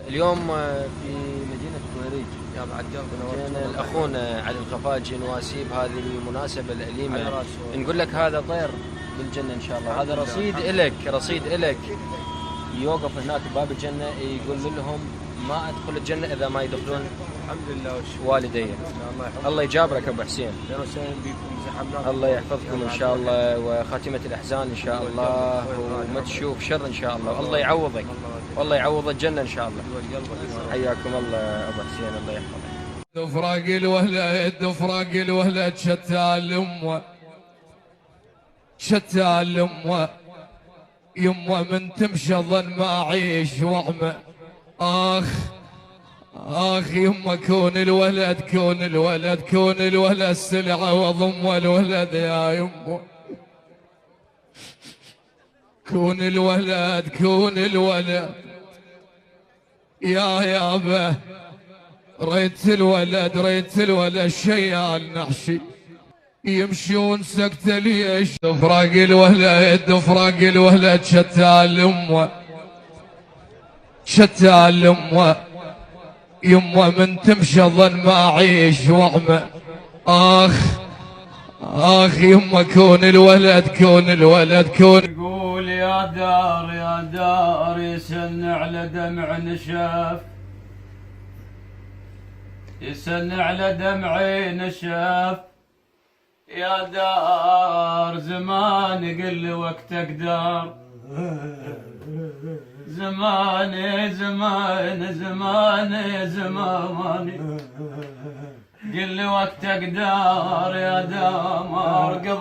اليوم في مدينة كويريج يا بعد قلب اخونا علي الخفاجي نواسيه بهذه المناسبة الأليمة، نقول لك هذا طير بالجنة ان شاء الله، هذا رصيد إلك يوقف هناك بباب الجنة يقول لهم ما ادخل الجنة اذا ما يدخلون الحمد لله والدي. الله يجابرك ابو حسين، الله يحفظكم ان شاء الله، وخاتمة الاحزان ان شاء الله، وما تشوف شر ان شاء الله، والله يعوضك والله يعوض الجنة ان شاء الله. حياكم الله ابو حسين، الله يحفظك. دفراق الولد شتى الأمة يمه من تمشى ظن ما أعيش وعمه. آخ يما كون الولد سلعة وضم الولد يا يمه. كون الولد يا يابا. ريت الولد شيال نحشي يمشون سكتة ليش. دفراق الولد شتى الأمة يمه من تمشى ظن ما أعيش وعمه. آخ يمه كون الولد يقول يا دار يسن على دمع نشاف، يسن على دمعي نشاف. يا دار زمان قل وقتك دار، زماني قل وقتك دار يا دار.